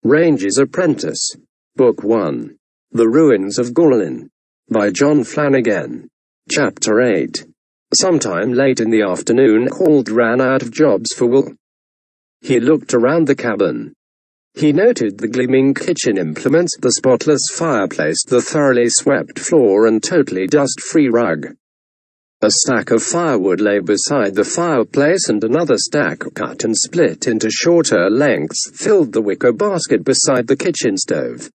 Ranger's Apprentice. Book 1. The Ruins of Gorlan. By John Flanagan. Chapter 8. Sometime late in the afternoon, Holt ran out of jobs for Will. He looked around the cabin. He noted the gleaming kitchen implements, the spotless fireplace, the thoroughly swept floor and totally dust-free rug. A stack of firewood lay beside the fireplace, and another stack, cut and split into shorter lengths, filled the wicker basket beside the kitchen stove.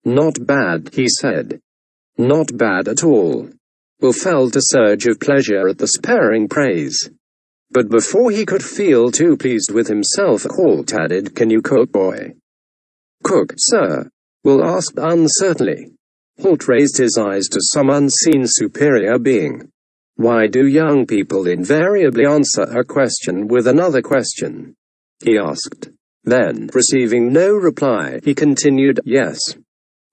Not bad, he said. Not bad at all. Will felt a surge of pleasure at the sparing praise. But before he could feel too pleased with himself, Holt added, "Can you cook, boy?" "Cook, sir?" Will asked uncertainly. Holt raised his eyes to some unseen superior being. Why do young people invariably answer a question with another question? He asked. Then, receiving no reply, he continued, "Yes.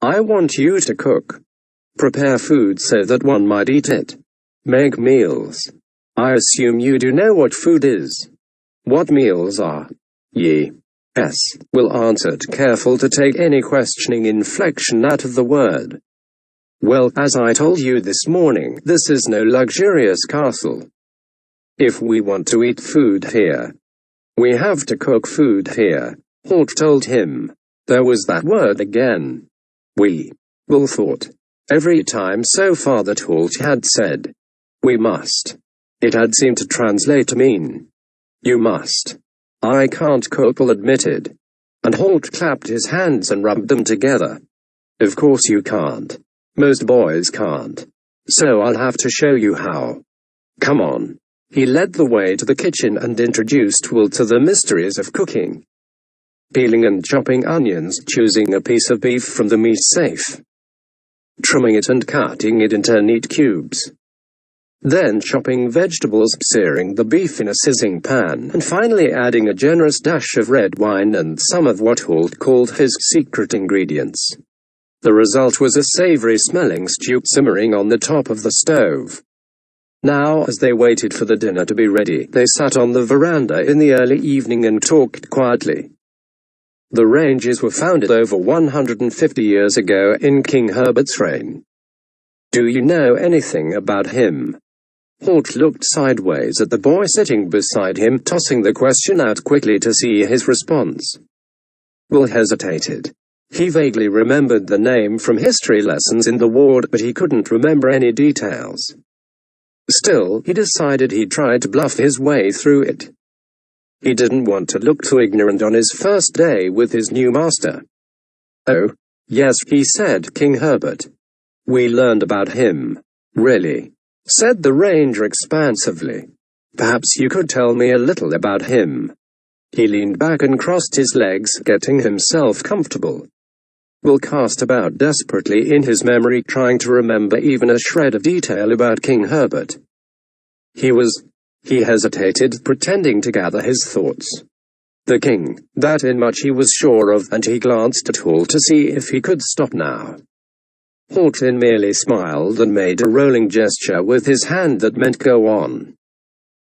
I want you to cook. Prepare food so that one might eat it. Make meals. I assume you do know what food is. What meals are?" "Yes," Will answered, careful to take any questioning inflection out of the word. "Well, as I told you this morning, this is no luxurious castle. If we want to eat food here, we have to cook food here," Holt told him. There was that word again. Will thought. Every time so far that Holt had said, "We must," it had seemed to translate to mean, "You must." "I can't cook," Will admitted. And Holt clapped his hands and rubbed them together. "Of course you can't. Most boys can't. So I'll have to show you how. Come on." He led the way to the kitchen and introduced Will to the mysteries of cooking. Peeling and chopping onions, choosing a piece of beef from the meat safe, trimming it and cutting it into neat cubes, then chopping vegetables, searing the beef in a sizzling pan, and finally adding a generous dash of red wine and some of what Holt called his secret ingredients. The result was a savory-smelling stew simmering on the top of the stove. Now, as they waited for the dinner to be ready, they sat on the veranda in the early evening and talked quietly. The Rangers were founded over 150 years ago in King Herbert's reign. Do you know anything about him? Holt looked sideways at the boy sitting beside him, tossing the question out quickly to see his response. Will hesitated. He vaguely remembered the name from history lessons in the ward, but he couldn't remember any details. Still, he decided he'd try to bluff his way through it. He didn't want to look too ignorant on his first day with his new master. "Oh, yes," he said, "King Herbert. We learned about him." "Really?" said the ranger expansively. "Perhaps you could tell me a little about him." He leaned back and crossed his legs, getting himself comfortable. Will cast about desperately in his memory, trying to remember even a shred of detail about King Herbert. He hesitated, pretending to gather his thoughts. The king, that in much he was sure of, and he glanced at Holt to see if he could stop now. Holt merely smiled and made a rolling gesture with his hand that meant go on.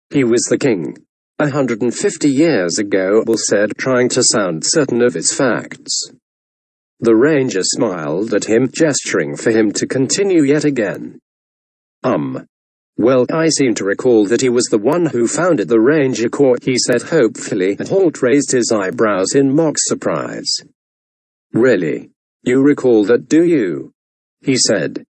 "He was the king 150 years ago," Will said, trying to sound certain of his facts. The ranger smiled at him, gesturing for him to continue yet again. Well, I seem to recall that he was the one who founded the Ranger Corps," he said hopefully, and Holt raised his eyebrows in mock surprise. "Really? You recall that, do you?" he said.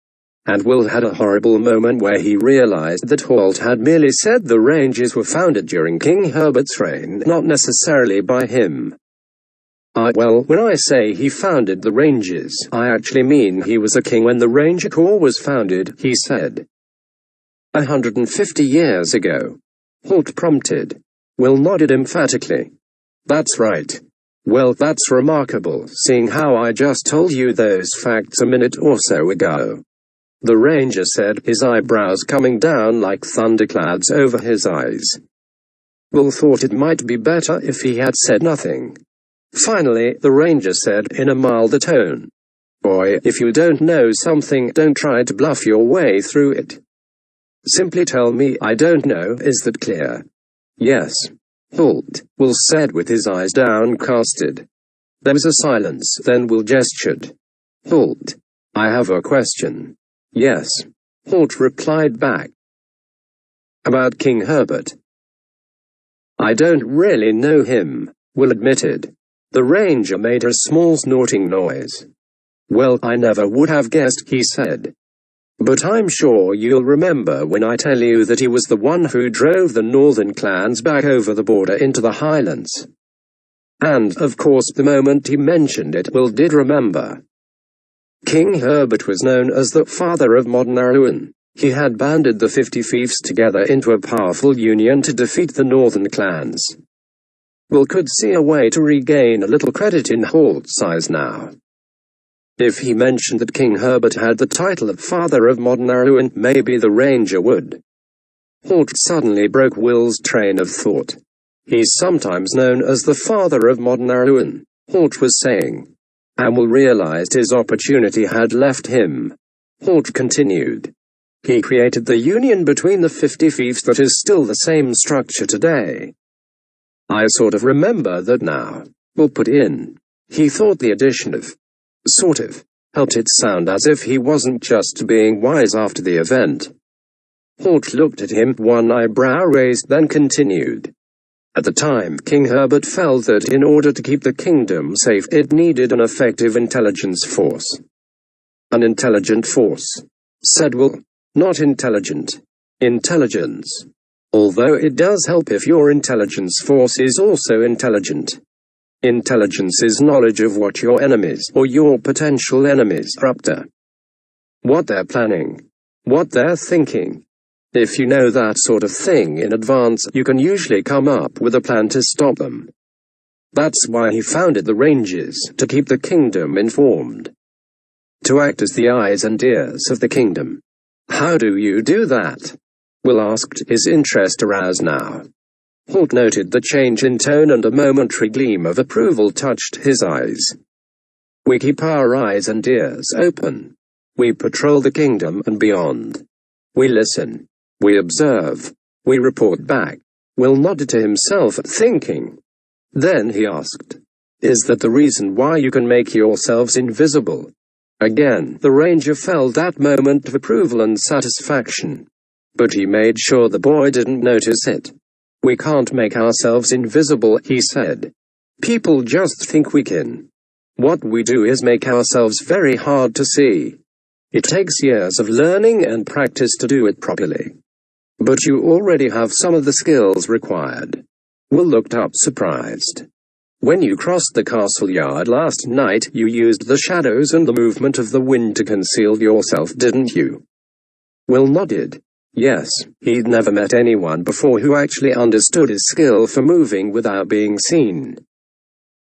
And Will had a horrible moment where he realized that Holt had merely said the Rangers were founded during King Herbert's reign, not necessarily by him. Well, when I say he founded the Rangers, I actually mean he was a king when the Ranger Corps was founded," he said. 150 years ago, Holt prompted. Will nodded emphatically. "That's right. Well, that's remarkable, seeing how I just told you those facts a minute or so ago," the ranger said, his eyebrows coming down like thunderclouds over his eyes. Will thought it might be better if he had said nothing. Finally, the ranger said in a milder tone, "Boy, if you don't know something, don't try to bluff your way through it. Simply tell me, I don't know. Is that clear?" "Yes." Holt, Will said with his eyes downcasted. There was a silence, then Will gestured. Halt. I have a question. Yes. Halt replied back. About King Herbert. I don't really know him, Will admitted. The ranger made a small snorting noise. Well, I never would have guessed, he said. But I'm sure you'll remember when I tell you that he was the one who drove the northern clans back over the border into the highlands. And, of course, the moment he mentioned it, Will did remember. King Herbert was known as the father of modern Rowan. He had banded the 50 fiefs together into a powerful union to defeat the northern clans. Will could see a way to regain a little credit in Halt's eyes now. If he mentioned that King Herbert had the title of father of modern Rowan, maybe the ranger would. Halt suddenly broke Will's train of thought. He's sometimes known as the father of modern Rowan, Halt was saying. And Will realized his opportunity had left him. Halt continued. He created the union between the 50 fiefs that is still the same structure today. I sort of remember that now, Will put in. He thought the addition of sort of helped it sound as if he wasn't just being wise after the event. Halt looked at him, one eyebrow raised, then continued. At the time, King Herbert felt that in order to keep the kingdom safe, it needed an effective intelligence force. An intelligent force, said Will. Not intelligent. Intelligence. Although it does help if your intelligence force is also intelligent. Intelligence is knowledge of what your enemies or your potential enemies are up to. What they're planning. What they're thinking. If you know that sort of thing in advance, you can usually come up with a plan to stop them. That's why he founded the Rangers, to keep the kingdom informed. To act as the eyes and ears of the kingdom. How do you do that? Will asked, his interest aroused now. Halt noted the change in tone and a momentary gleam of approval touched his eyes. We keep our eyes and ears open. We patrol the kingdom and beyond. We listen. We observe. We report back. Will nodded to himself, thinking. Then he asked, Is that the reason why you can make yourselves invisible? Again, the ranger felt that moment of approval and satisfaction. But he made sure the boy didn't notice it. We can't make ourselves invisible, he said. People just think we can. What we do is make ourselves very hard to see. It takes years of learning and practice to do it properly. But you already have some of the skills required. Will looked up surprised. When you crossed the castle yard last night, you used the shadows and the movement of the wind to conceal yourself, didn't you? Will nodded. Yes, he'd never met anyone before who actually understood his skill for moving without being seen.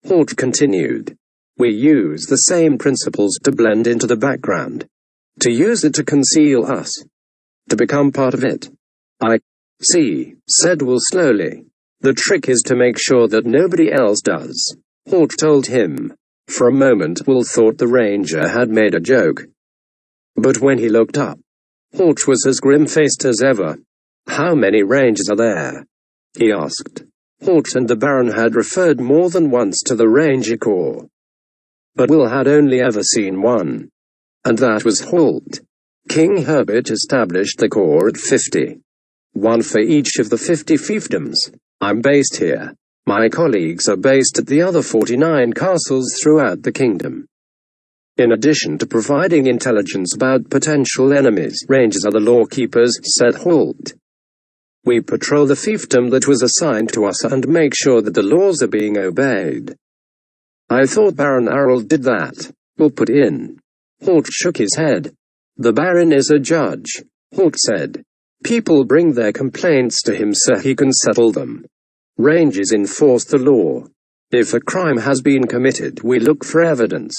Halt continued. We use the same principles to blend into the background. To use it to conceal us. To become part of it. I see, said Will slowly. The trick is to make sure that nobody else does. Halt told him. For a moment Will thought the ranger had made a joke. But when he looked up, Halt was as grim-faced as ever. How many rangers are there? He asked. Halt and the Baron had referred more than once to the Ranger Corps. But Will had only ever seen one. And that was Halt. King Herbert established the Corps at 50. One for each of the 50 fiefdoms. I'm based here. My colleagues are based at the other 49 castles throughout the kingdom. In addition to providing intelligence about potential enemies, rangers are the lawkeepers, said Halt. We patrol the fiefdom that was assigned to us and make sure that the laws are being obeyed. I thought Baron Harold did that, Will put in. Halt shook his head. The Baron is a judge, Halt said. People bring their complaints to him so he can settle them. Rangers enforce the law. If a crime has been committed, we look for evidence.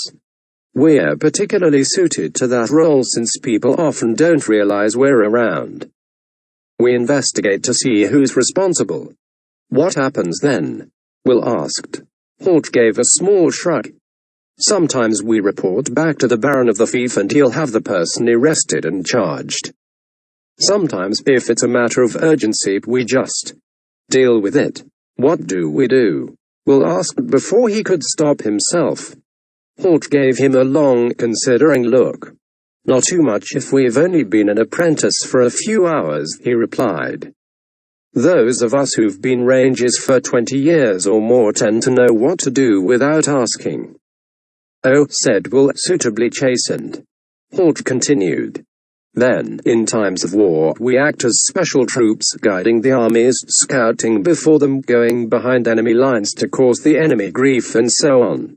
We're particularly suited to that role since people often don't realize we're around. We investigate to see who's responsible. What happens then? Will asked. Halt gave a small shrug. Sometimes we report back to the Baron of the Fief and he'll have the person arrested and charged. Sometimes, if it's a matter of urgency, we just deal with it. What do we do? Will asked before he could stop himself. Holt gave him a long, considering look. Not too much if we've only been an apprentice for a few hours, he replied. Those of us who've been rangers for 20 years or more tend to know what to do without asking. Oh, said Will, suitably chastened. Holt continued. Then, in times of war, we act as special troops, guiding the armies, scouting before them, going behind enemy lines to cause the enemy grief and so on.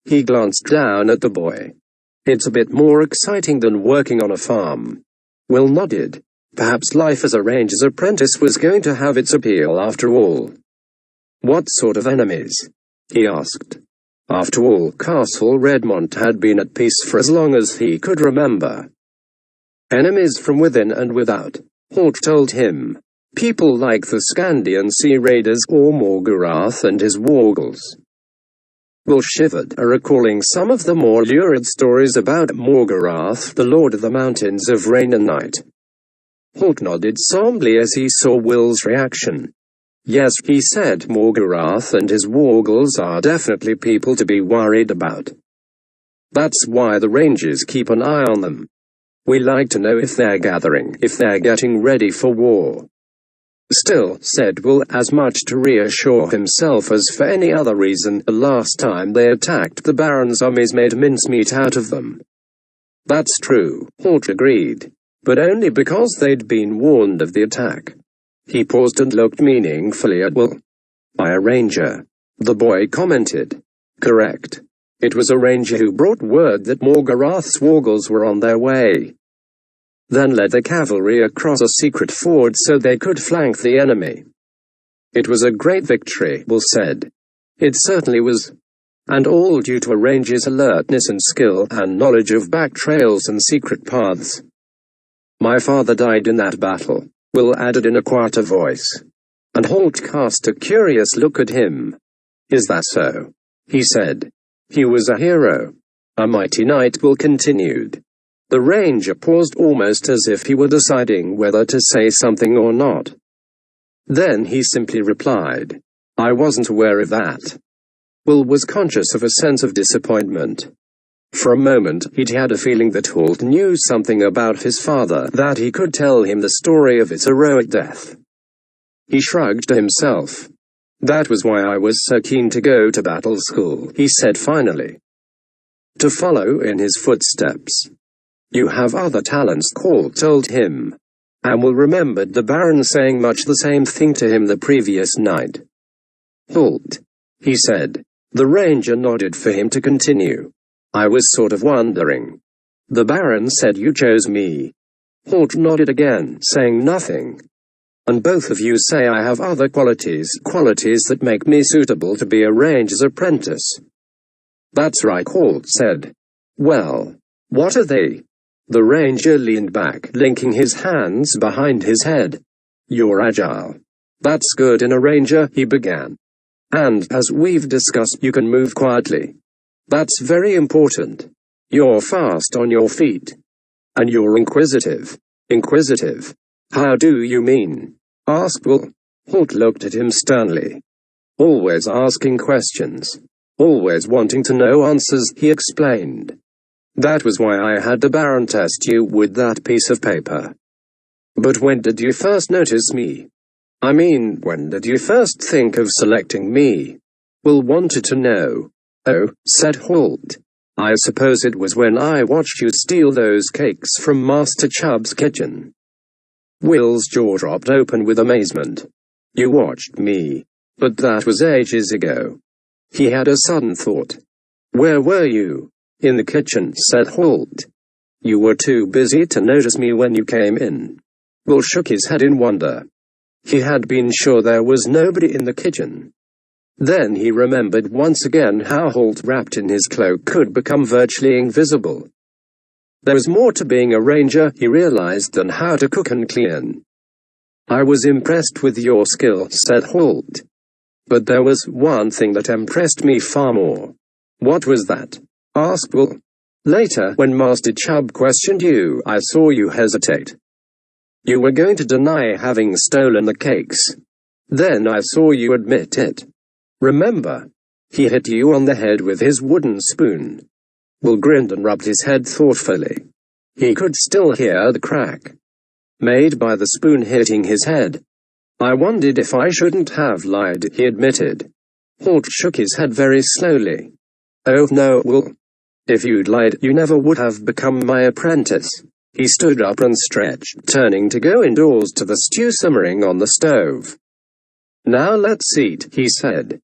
He glanced down at the boy. It's a bit more exciting than working on a farm. Will nodded. Perhaps life as a ranger's apprentice was going to have its appeal after all. What sort of enemies? He asked. After all, Castle Redmont had been at peace for as long as he could remember. Enemies from within and without, Holt told him. People like the Scandian Sea Raiders or Morgorath and his Wargles. Will shivered, recalling some of the more lurid stories about Morgorath, the Lord of the Mountains of Rain and Night. Holt nodded somberly as he saw Will's reaction. Yes, he said, Morgorath and his Wargles are definitely people to be worried about. That's why the Rangers keep an eye on them. We like to know if they're gathering, if they're getting ready for war. Still, said Will, as much to reassure himself as for any other reason, the last time they attacked the Baron's armies made mincemeat out of them. That's true, Holt agreed, but only because they'd been warned of the attack. He paused and looked meaningfully at Will. By a ranger, the boy commented. Correct. It was a ranger who brought word that Morgorath's Wargles were on their way. Then led the cavalry across a secret ford so they could flank the enemy. It was a great victory, Will said. It certainly was. And all due to a ranger's alertness and skill and knowledge of back trails and secret paths. My father died in that battle, Will added in a quieter voice. And Holt cast a curious look at him. Is that so? He said. He was a hero. A mighty knight, Will continued. The ranger paused almost as if he were deciding whether to say something or not. Then he simply replied, I wasn't aware of that. Will was conscious of a sense of disappointment. For a moment, he'd had a feeling that Holt knew something about his father, that he could tell him the story of his heroic death. He shrugged to himself. That was why I was so keen to go to battle school, he said finally. To follow in his footsteps. You have other talents, Holt told him. And Will remembered the Baron saying much the same thing to him the previous night. Holt, he said. The ranger nodded for him to continue. I was sort of wondering. The Baron said you chose me. Holt nodded again, saying nothing. And both of you say I have other qualities that make me suitable to be a ranger's apprentice. That's right, Holt said. Well, what are they? The ranger leaned back, linking his hands behind his head. You're agile. That's good in a ranger, he began. And, as we've discussed, you can move quietly. That's very important. You're fast on your feet. And you're inquisitive. Inquisitive? How do you mean? Asked Will. Holt looked at him sternly. Always asking questions. Always wanting to know answers, he explained. That was why I had the Baron test you with that piece of paper. But when did you first notice me? I mean, when did you first think of selecting me? Will wanted to know. Oh, said Holt. I suppose it was when I watched you steal those cakes from Master Chubb's kitchen. Will's jaw dropped open with amazement. You watched me. But that was ages ago. He had a sudden thought. Where were you? In the kitchen, said Holt. You were too busy to notice me when you came in. Will shook his head in wonder. He had been sure there was nobody in the kitchen. Then he remembered once again how Holt, wrapped in his cloak, could become virtually invisible. There was more to being a ranger, he realized, than how to cook and clean. I was impressed with your skill, said Holt. But there was one thing that impressed me far more. What was that? Asked Will. Later, when Master Chubb questioned you, I saw you hesitate. You were going to deny having stolen the cakes. Then I saw you admit it. Remember? He hit you on the head with his wooden spoon. Will grinned and rubbed his head thoughtfully. He could still hear the crack made by the spoon hitting his head. I wondered if I shouldn't have lied, he admitted. Holt shook his head very slowly. Oh no, Will. If you'd lied, you never would have become my apprentice. He stood up and stretched, turning to go indoors to the stew simmering on the stove. Now let's eat, he said.